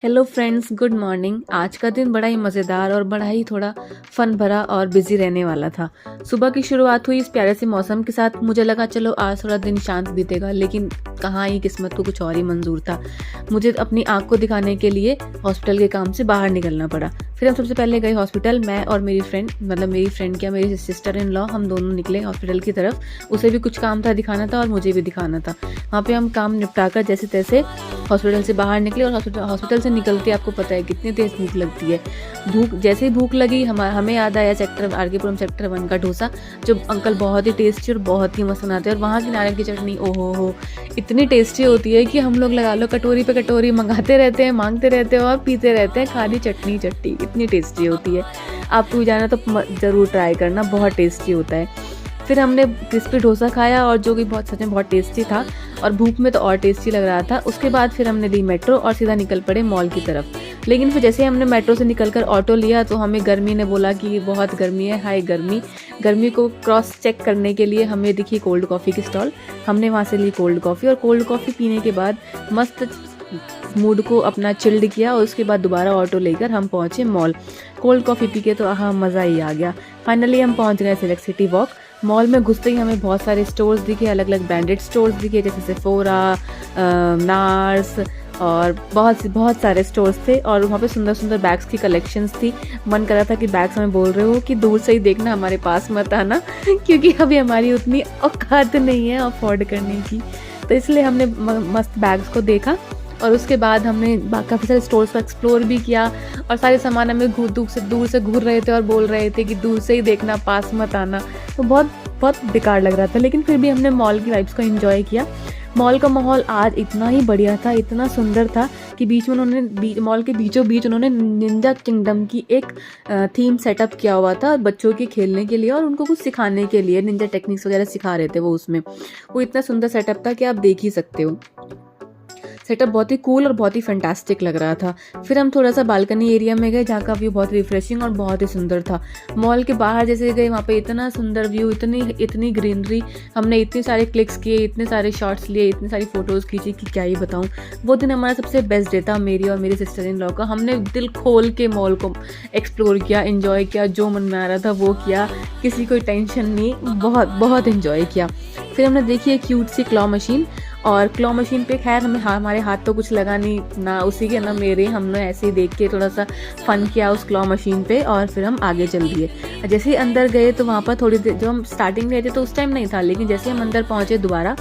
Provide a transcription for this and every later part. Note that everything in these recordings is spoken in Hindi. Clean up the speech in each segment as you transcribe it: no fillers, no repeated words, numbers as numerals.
Hello friends, good morning. आज का दिन बड़ा ही मज़ेदार और बड़ा ही थोड़ा फन भरा और बिजी रहने वाला था। सुबह की शुरुआत हुई इस प्यारे से मौसम के साथ। मुझे लगा चलो आज थोड़ा दिन शांत बीतेगा, लेकिन कहाँ ही किस्मत को कुछ और ही मंजूर था। मुझे अपनी आँख को दिखाने के लिए हॉस्पिटल के काम से बाहर निकलना पड़ा। फिर हम सबसे पहले गए हॉस्पिटल, मैं और मेरी फ्रेंड, मतलब मेरी फ्रेंड क्या, मेरी सिस्टर इन लॉ, हम दोनों निकले हॉस्पिटल की तरफ। उसे भी कुछ काम था दिखाना था और मुझे भी दिखाना था। वहाँ पे हम काम निपटाकर जैसे तैसे हॉस्पिटल से बाहर निकले। और हॉस्पिटल से निकलते आपको पता है कितनी तेज भूख लगती है। जैसे ही भूख लगी हमें याद आया सेक्टर आरकेपुरम सेक्टर 1 का डोसा, जो अंकल बहुत ही टेस्टी और बहुत ही मस्त बनाते हैं। और वहाँ की नारियल की चटनी, ओहो हो, इतनी टेस्टी होती है कि हम लोग लगा लो कटोरी पे कटोरी मंगाते रहते हैं, मांगते रहते हैं और पीते रहते हैं। खाली चटनी चट्टी इतनी टेस्टी होती है। आपको भी जाना तो ज़रूर ट्राई करना, बहुत टेस्टी होता है। फिर हमने क्रिस्पी डोसा खाया, और जो कि सच में बहुत टेस्टी था और भूख में तो और टेस्टी लग रहा था। उसके बाद फिर हमने ली मेट्रो और सीधा निकल पड़े मॉल की तरफ। लेकिन फिर जैसे हमने मेट्रो से निकलकर ऑटो लिया तो हमें गर्मी ने बोला कि बहुत गर्मी है, हाय गर्मी। गर्मी को क्रॉस चेक करने के लिए हमें दिखी कोल्ड कॉफ़ी की स्टॉल। हमने वहाँ से ली कोल्ड कॉफ़ी, और कोल्ड कॉफ़ी पीने के बाद मस्त मूड को अपना चिल्ड किया। और उसके बाद दोबारा ऑटो लेकर हम पहुँचे मॉल। कोल्ड कॉफ़ी पी के तो मज़ा ही आ गया। फाइनली हम पहुँच गए सिलेक्ट सिटी वॉक। मॉल में घुसते ही हमें बहुत सारे स्टोर्स दिखे, अलग अलग ब्रांडेड स्टोर्स दिखे, जैसे सेफोरा, नार्स और बहुत सारे स्टोर्स थे। और वहाँ पे सुंदर सुंदर बैग्स की कलेक्शंस थी। मन कर रहा था कि बैग्स हमें बोल रहे हो कि दूर से ही देखना, हमारे पास मत आना क्योंकि अभी हमारी उतनी औकात नहीं है अफोर्ड करने की। तो इसलिए हमने मस्त बैग्स को देखा, और उसके बाद हमने काफ़ी सारे स्टोर्स को एक्सप्लोर भी किया। और सारे सामान हमें दूर से घूर रहे थे और बोल रहे थे कि दूर से ही देखना, पास मत आना। तो बहुत बेकार लग रहा था, लेकिन फिर भी हमने मॉल की वाइब्स को एंजॉय किया। मॉल का माहौल आज इतना ही बढ़िया था, इतना सुंदर था कि बीच में मॉल के बीचों बीच उन्होंने निंजा किंगडम की एक थीम सेटअप किया हुआ था बच्चों के खेलने के लिए और उनको कुछ सिखाने के लिए। निंजा टेक्निक्स वगैरह सिखा रहे थे वो उसमें। वो इतना सुंदर सेटअप था कि आप देख ही सकते हो। सेटअप बहुत ही कूल और बहुत ही फैंटास्टिक लग रहा था। फिर हम थोड़ा सा बालकनी एरिया में गए, जहाँ का व्यू बहुत रिफ्रेशिंग और बहुत ही सुंदर था। मॉल के बाहर जैसे गए, वहाँ पे इतना सुंदर व्यू, इतनी ग्रीनरी। हमने इतने सारे क्लिक्स किए, इतने सारे शॉट्स लिए, इतनी सारी फोटोज़ खींची कि क्या ही बताऊँ। वो दिन हमारा सबसे बेस्ट डे था, मेरी और मेरी सिस्टर इन लॉ का। हमने दिल खोल के मॉल को एक्सप्लोर किया, इन्जॉय किया, जो मन में आ रहा था वो किया, किसी कोई टेंशन नहीं, बहुत इन्जॉय किया। फिर हमने देखी एक क्यूट सी क्लॉ मशीन, और क्लॉ मशीन पे खैर हमारे हाथ तो कुछ लगा नहीं, ना उसी के ना मेरे। हमने ऐसे ही देख के थोड़ा सा फन किया उस क्लॉ मशीन पे, और फिर हम आगे चल दिए। जैसे ही अंदर गए तो वहाँ पर थोड़ी देर, जो हम स्टार्टिंग गए थे तो उस टाइम नहीं था, लेकिन जैसे हम अंदर पहुँचे दोबारा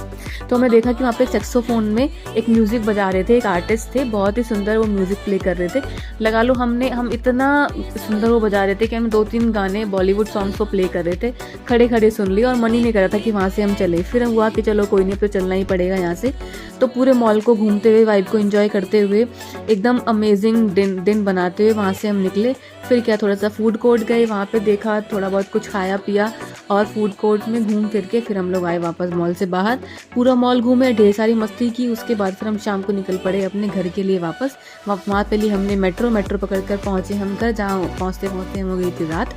तो हमने देखा कि वहाँ पे सेक्सोफोन में एक म्यूज़िक बजा रहे थे, एक आर्टिस्ट थे, बहुत ही सुंदर वो म्यूज़िक प्ले कर रहे थे। लगा लो हम इतना सुंदर वो बजा रहे थे कि हम 2-3 गाने बॉलीवुड सॉन्ग्स को प्ले कर रहे थे, खड़े खड़े सुन लिए, और मन ही नहीं कर रहा था कि वहाँ से हम चले। फिर हुआ कि चलो कोई नहीं, अब तो चलना ही पड़ेगा यहाँ से। तो पूरे मॉल को घूमते हुए, वाइब को एंजॉय करते हुए, एकदम अमेजिंग दिन बनाते हुए वहाँ से हम निकले। फिर क्या, थोड़ा सा फूड कोर्ट गए, वहाँ पे देखा, थोड़ा बहुत कुछ खाया पिया, और फूड कोर्ट में घूम फिर के फिर हम लोग आए वापस मॉल से बाहर। पूरा मॉल घूमे, ढेर सारी मस्ती की। उसके बाद फिर हम शाम को निकल पड़े अपने घर के लिए वापस। वहाँ पे लिए हमने मेट्रो पकड़ कर पहुँचे हम घर, जहाँ पहुँचते पहुँचते हम हो गई थी रात।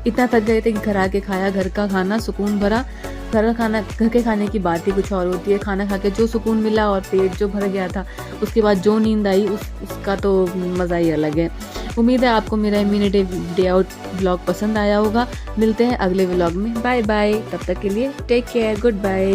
इतना थक गए थे कि घर आके खाया घर का खाना, सुकून भरा। घर के खाने की बात ही कुछ और होती है। खाना खा के जो सुकून मिला और पेट जो भर गया था, उसके बाद जो नींद आई उसका तो मज़ा ही अलग है। उम्मीद है आपको मेरा मिनी डे आउट व्लॉग पसंद आया होगा। मिलते हैं अगले व्लॉग में। बाय बाय, तब तक के लिए टेक केयर, गुड बाय।